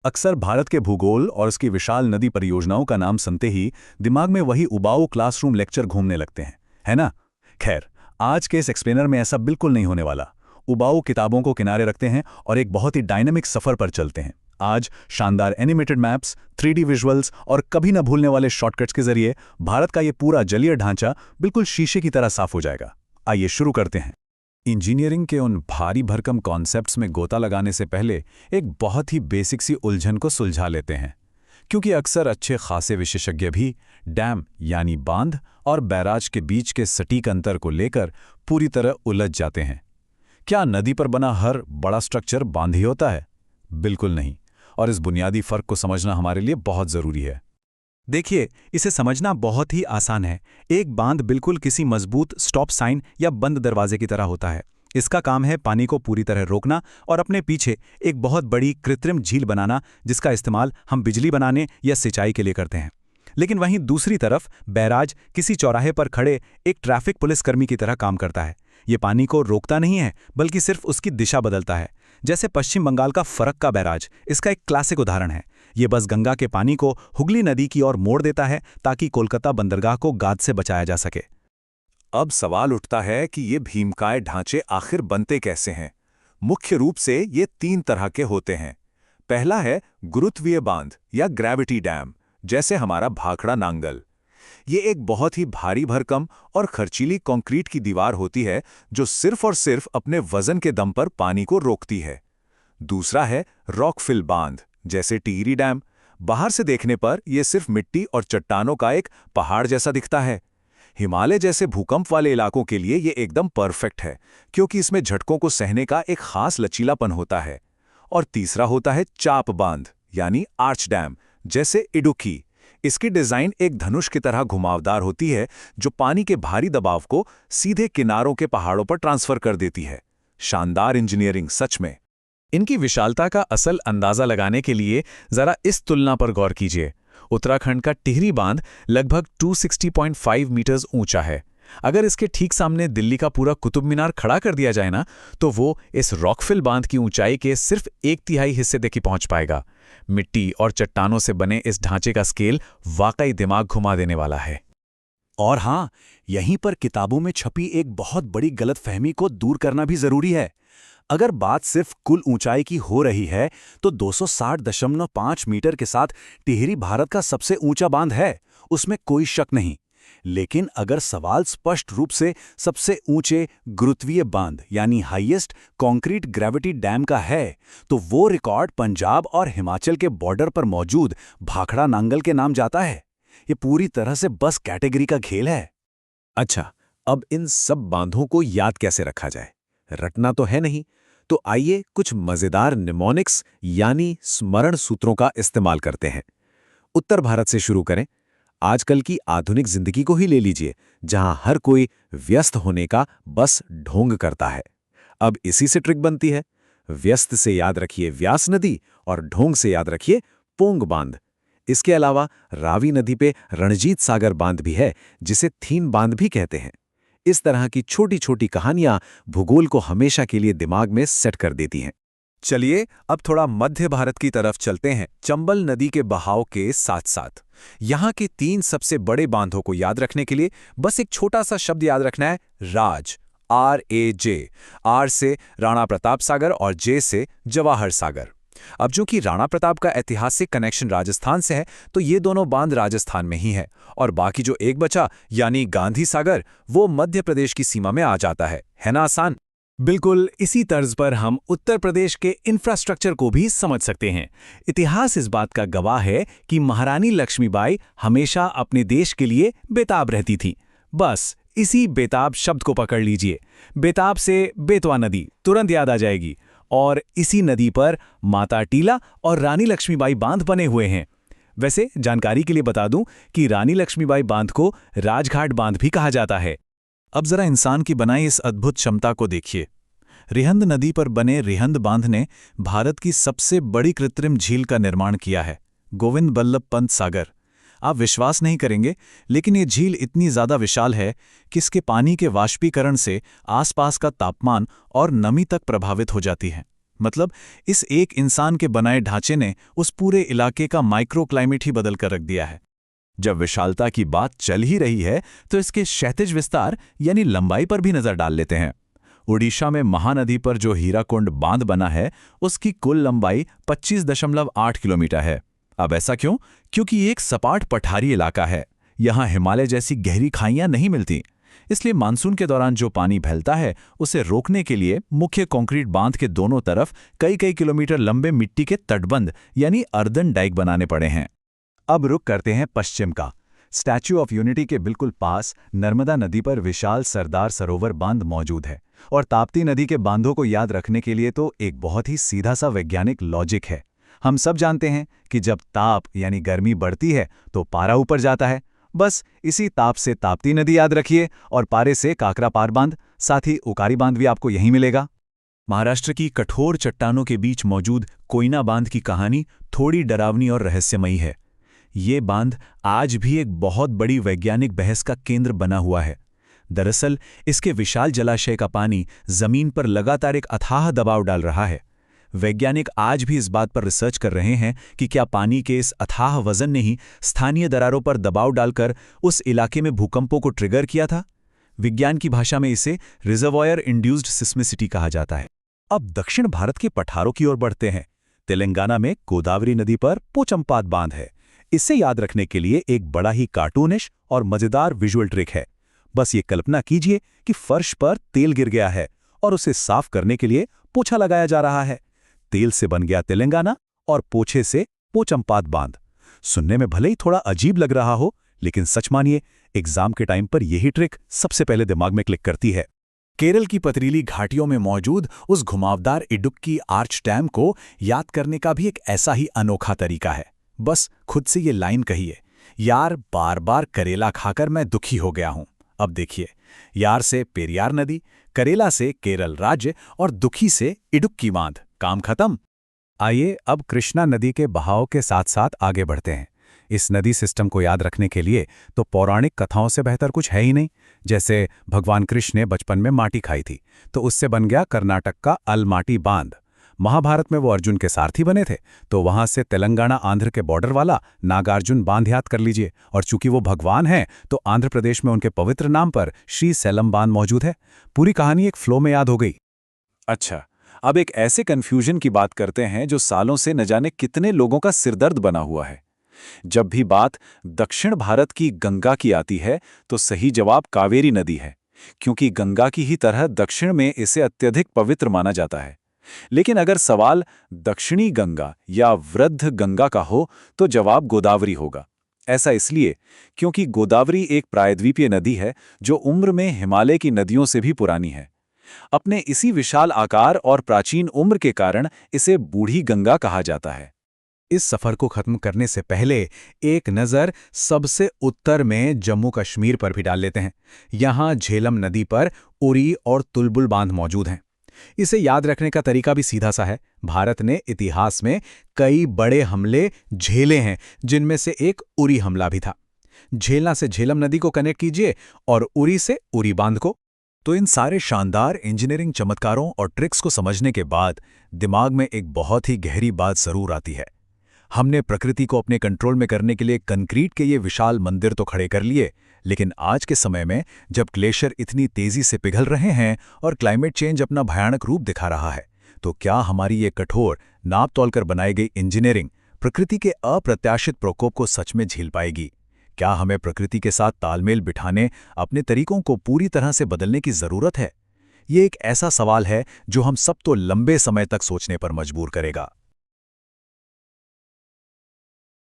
अक्सर भारत के भूगोल और उसकी विशाल नदी परियोजनाओं का नाम सुनते ही दिमाग में वही उबाऊ क्लासरूम लेक्चर घूमने लगते हैं, है ना? खैर, आज के इस एक्सप्लेनर में ऐसा बिल्कुल नहीं होने वाला। उबाऊ किताबों को किनारे रखते हैं और एक बहुत ही डायनामिक सफर पर चलते हैं। आज शानदार एनिमेटेड मैप्स, 3D विजुअल्स और कभी न भूलने वाले शॉर्टकट्स के जरिए भारत का ये पूरा जलीय ढांचा बिल्कुल शीशे की तरह साफ हो जाएगा। आइए शुरू करते हैं। इंजीनियरिंग के उन भारी भरकम कॉन्सेप्ट्स में गोता लगाने से पहले एक बहुत ही बेसिक सी उलझन को सुलझा लेते हैं, क्योंकि अक्सर अच्छे खासे विशेषज्ञ भी डैम यानी बांध और बैराज के बीच के सटीक अंतर को लेकर पूरी तरह उलझ जाते हैं। क्या नदी पर बना हर बड़ा स्ट्रक्चर बांध ही होता है? बिल्कुल नहीं, और इस बुनियादी फर्क को समझना हमारे लिए बहुत ज़रूरी है। देखिए, इसे समझना बहुत ही आसान है। एक बांध बिल्कुल किसी मजबूत स्टॉप साइन या बंद दरवाजे की तरह होता है। इसका काम है पानी को पूरी तरह रोकना और अपने पीछे एक बहुत बड़ी कृत्रिम झील बनाना, जिसका इस्तेमाल हम बिजली बनाने या सिंचाई के लिए करते हैं। लेकिन वहीं दूसरी तरफ बैराज किसी चौराहे पर खड़े एक ट्रैफिक पुलिसकर्मी की तरह काम करता है। ये पानी को रोकता नहीं है, बल्कि सिर्फ उसकी दिशा बदलता है। जैसे पश्चिम बंगाल का फरक्का बैराज इसका एक क्लासिक उदाहरण है। ये बस गंगा के पानी को हुगली नदी की ओर मोड़ देता है ताकि कोलकाता बंदरगाह को गाद से बचाया जा सके। अब सवाल उठता है कि ये भीमकाय ढांचे आखिर बनते कैसे हैं? मुख्य रूप से ये 3 तरह के होते हैं। पहला है गुरुत्वीय बांध या ग्रेविटी डैम, जैसे हमारा भाखड़ा नांगल। ये एक बहुत ही भारी भरकम और खर्चीली कंक्रीट की दीवार होती है जो सिर्फ और सिर्फ अपने वजन के दम पर पानी को रोकती है। दूसरा है रॉकफिल बांध, जैसे टिहरी डैम। बाहर से देखने पर यह सिर्फ मिट्टी और चट्टानों का एक पहाड़ जैसा दिखता है। हिमालय जैसे भूकंप वाले इलाकों के लिए यह एकदम परफेक्ट है, क्योंकि इसमें झटकों को सहने का एक खास लचीलापन होता है। और तीसरा होता है चाप बांध यानी आर्च डैम, जैसे इडुक्की। इसकी डिजाइन एक धनुष की तरह घुमावदार होती है, जो पानी के भारी दबाव को सीधे किनारों के पहाड़ों पर ट्रांसफर कर देती है। शानदार इंजीनियरिंग सच में। इनकी विशालता का असल अंदाजा लगाने के लिए जरा इस तुलना पर गौर कीजिए। उत्तराखंड का टिहरी बांध लगभग 260.5 मीटर्स ऊंचा है। अगर इसके ठीक सामने दिल्ली का पूरा कुतुब मीनार खड़ा कर दिया जाए ना, तो वो इस रॉकफिल बांध की ऊंचाई के सिर्फ 1/3 हिस्से तक ही पहुंच पाएगा। मिट्टी और चट्टानों से बने इस ढांचे का स्केल वाकई दिमाग घुमा देने वाला है। और हाँ, यहीं पर किताबों में छपी एक बहुत बड़ी गलतफहमी को दूर करना भी जरूरी है। अगर बात सिर्फ कुल ऊंचाई की हो रही है, तो 260.5 मीटर के साथ टिहरी भारत का सबसे ऊंचा बांध है, उसमें कोई शक नहीं। लेकिन अगर सवाल स्पष्ट रूप से सबसे ऊंचे गुरुत्वीय बांध यानी हाईएस्ट कंक्रीट ग्रेविटी डैम का है, तो वो रिकॉर्ड पंजाब और हिमाचल के बॉर्डर पर मौजूद भाखड़ा नांगल के नाम जाता है। ये पूरी तरह से बस कैटेगरी का खेल है। अच्छा, अब इन सब बांधों को याद कैसे रखा जाए? रटना तो है नहीं, तो आइए कुछ मजेदार निमोनिक्स यानी स्मरण सूत्रों का इस्तेमाल करते हैं। उत्तर भारत से शुरू करें। आजकल की आधुनिक जिंदगी को ही ले लीजिए, जहां हर कोई व्यस्त होने का बस ढोंग करता है। अब इसी से ट्रिक बनती है। व्यस्त से याद रखिए व्यास नदी और ढोंग से याद रखिए पोंग बांध। इसके अलावा रावी नदी पे रणजीत सागर बांध भी है, जिसे थीन बांध भी कहते हैं। इस तरह की छोटी छोटी कहानियां भूगोल को हमेशा के लिए दिमाग में सेट कर देती हैं। चलिए अब थोड़ा मध्य भारत की तरफ चलते हैं। चंबल नदी के बहाव के साथ साथ यहाँ के 3 सबसे बड़े बांधों को याद रखने के लिए बस एक छोटा सा शब्द याद रखना है, राज। RAJ। आर से राणा प्रताप सागर और जे से जवाहर सागर। अब चूंकि राणा प्रताप का ऐतिहासिक कनेक्शन राजस्थान से है, तो ये दोनों बांध राजस्थान में ही है, और बाकी जो एक बचा यानी गांधी सागर, वो मध्य प्रदेश की सीमा में आ जाता है ना? आसान। बिल्कुल इसी तर्ज पर हम उत्तर प्रदेश के इंफ्रास्ट्रक्चर को भी समझ सकते हैं। इतिहास इस बात का गवाह है कि महारानी लक्ष्मीबाई हमेशा अपने देश के लिए बेताब रहती थी। बस इसी बेताब शब्द को पकड़ लीजिए। बेताब से बेतवा नदी तुरंत याद आ जाएगी, और इसी नदी पर माता टीला और रानी लक्ष्मीबाई बांध बने हुए हैं। वैसे जानकारी के लिए बता दूं कि रानी लक्ष्मीबाई बांध को राजघाट बांध भी कहा जाता है। अब जरा इंसान की बनाई इस अद्भुत क्षमता को देखिए। रिहंद नदी पर बने रिहंद बांध ने भारत की सबसे बड़ी कृत्रिम झील का निर्माण किया है, गोविंद बल्लभ पंत सागर। आप विश्वास नहीं करेंगे, लेकिन ये झील इतनी ज़्यादा विशाल है कि इसके पानी के वाष्पीकरण से आसपास का तापमान और नमी तक प्रभावित हो जाती है। मतलब इस एक इंसान के बनाए ढांचे ने उस पूरे इलाके का माइक्रो क्लाइमेट ही बदल कर रख दिया है। जब विशालता की बात चल ही रही है तो इसके क्षैतिज विस्तार यानी लंबाई पर भी नजर डाल लेते हैं। ओडिशा में महानदी पर जो हीराकुंड बांध बना है उसकी कुल लंबाई 25.8 किलोमीटर है। अब ऐसा क्यों? क्योंकि ये एक सपाट पठारी इलाका है। यहाँ हिमालय जैसी गहरी खाइयां नहीं मिलती, इसलिए मानसून के दौरान जो पानी फैलता है उसे रोकने के लिए मुख्य कंक्रीट बांध के दोनों तरफ कई कई किलोमीटर लंबे मिट्टी के तटबंध यानी अर्दन डाइक बनाने पड़े हैं। अब रुख करते हैं पश्चिम का। स्टैच्यू ऑफ यूनिटी के बिल्कुल पास नर्मदा नदी पर विशाल सरदार सरोवर बांध मौजूद है। और ताप्ती नदी के बांधों को याद रखने के लिए तो एक बहुत ही सीधा सा वैज्ञानिक लॉजिक है। हम सब जानते हैं कि जब ताप यानी गर्मी बढ़ती है तो पारा ऊपर जाता है। बस इसी ताप से ताप्ती नदी याद रखिए और पारे से काकरा पार बांध, साथ ही उकारी बांध भी आपको यहीं मिलेगा। महाराष्ट्र की कठोर चट्टानों के बीच मौजूद कोयना बांध की कहानी थोड़ी डरावनी और रहस्यमयी है। ये बांध आज भी एक बहुत बड़ी वैज्ञानिक बहस का केंद्र बना हुआ है। दरअसल इसके विशाल जलाशय का पानी जमीन पर लगातार एक अथाह दबाव डाल रहा है। वैज्ञानिक आज भी इस बात पर रिसर्च कर रहे हैं कि क्या पानी के इस अथाह वजन ने ही स्थानीय दरारों पर दबाव डालकर उस इलाके में भूकंपों को ट्रिगर किया था। विज्ञान की भाषा में इसे रिजर्वॉयर इंड्यूस्ड सिस्मिसिटी कहा जाता है। अब दक्षिण भारत के पठारों की ओर बढ़ते हैं। तेलंगाना में गोदावरी नदी पर पोचमपाद बांध है। इसे याद रखने के लिए एक बड़ा ही कार्टूनिश और मजेदार विजुअल ट्रिक है। बस ये कल्पना कीजिए कि फर्श पर तेल गिर गया है और उसे साफ करने के लिए पोछा लगाया जा रहा है। तेल से बन गया तेलंगाना और पोछे से पोचमपाद बांध। सुनने में भले ही थोड़ा अजीब लग रहा हो, लेकिन सच मानिए एग्जाम के टाइम पर यही ट्रिक सबसे पहले दिमाग में क्लिक करती है। केरल की पथरीली घाटियों में मौजूद उस घुमावदार इडुक्की आर्च डैम को याद करने का भी एक ऐसा ही अनोखा तरीका है। बस खुद से ये लाइन कहिए, यार बार बार करेला खाकर मैं दुखी हो गया हूं। अब देखिए, यार से पेरियार नदी, करेला से केरल राज्य और दुखी से इडुक्की बांध, काम खत्म। आइए अब कृष्णा नदी के बहाव के साथ साथ आगे बढ़ते हैं। इस नदी सिस्टम को याद रखने के लिए तो पौराणिक कथाओं से बेहतर कुछ है ही नहीं। जैसे भगवान कृष्ण ने बचपन में माटी खाई थी तो उससे बन गया कर्नाटक का अलमाटी बांध। महाभारत में वो अर्जुन के सारथी बने थे तो वहां से तेलंगाना आंध्र के बॉर्डर वाला नागार्जुन बांध याद कर लीजिए। और चूंकि वो भगवान हैं तो आंध्र प्रदेश में उनके पवित्र नाम पर श्री सैलम बांध मौजूद है। पूरी कहानी एक फ्लो में याद हो गई। अच्छा, अब एक ऐसे कन्फ्यूजन की बात करते हैं जो सालों से न जाने कितने लोगों का सिरदर्द बना हुआ है। जब भी बात दक्षिण भारत की गंगा की आती है तो सही जवाब कावेरी नदी है, क्योंकि गंगा की ही तरह दक्षिण में इसे अत्यधिक पवित्र माना जाता है। लेकिन अगर सवाल दक्षिणी गंगा या वृद्ध गंगा का हो तो जवाब गोदावरी होगा। ऐसा इसलिए क्योंकि गोदावरी एक प्रायद्वीपीय नदी है जो उम्र में हिमालय की नदियों से भी पुरानी है। अपने इसी विशाल आकार और प्राचीन उम्र के कारण इसे बूढ़ी गंगा कहा जाता है। इस सफर को खत्म करने से पहले एक नज़र सबसे उत्तर में जम्मू कश्मीर पर भी डाल लेते हैं। यहाँ झेलम नदी पर उरी और तुलबुल बांध मौजूद हैं। इसे याद रखने का तरीका भी सीधा सा है। भारत ने इतिहास में कई बड़े हमले झेले हैं, जिनमें से एक उरी हमला भी था। झेलना से झेलम नदी को कनेक्ट कीजिए और उरी से उरी बांध को। तो इन सारे शानदार इंजीनियरिंग चमत्कारों और ट्रिक्स को समझने के बाद दिमाग में एक बहुत ही गहरी बात जरूर आती है। हमने प्रकृति को अपने कंट्रोल में करने के लिए कंक्रीट के ये विशाल मंदिर तो खड़े कर लिए, लेकिन आज के समय में जब ग्लेशियर इतनी तेजी से पिघल रहे हैं और क्लाइमेट चेंज अपना भयानक रूप दिखा रहा है, तो क्या हमारी ये कठोर नाप तोलकर बनाई गई इंजीनियरिंग प्रकृति के अप्रत्याशित प्रकोप को सच में झेल पाएगी? क्या हमें प्रकृति के साथ तालमेल बिठाने अपने तरीकों को पूरी तरह से बदलने की जरूरत है? ये एक ऐसा सवाल है जो हम सब तो लंबे समय तक सोचने पर मजबूर करेगा।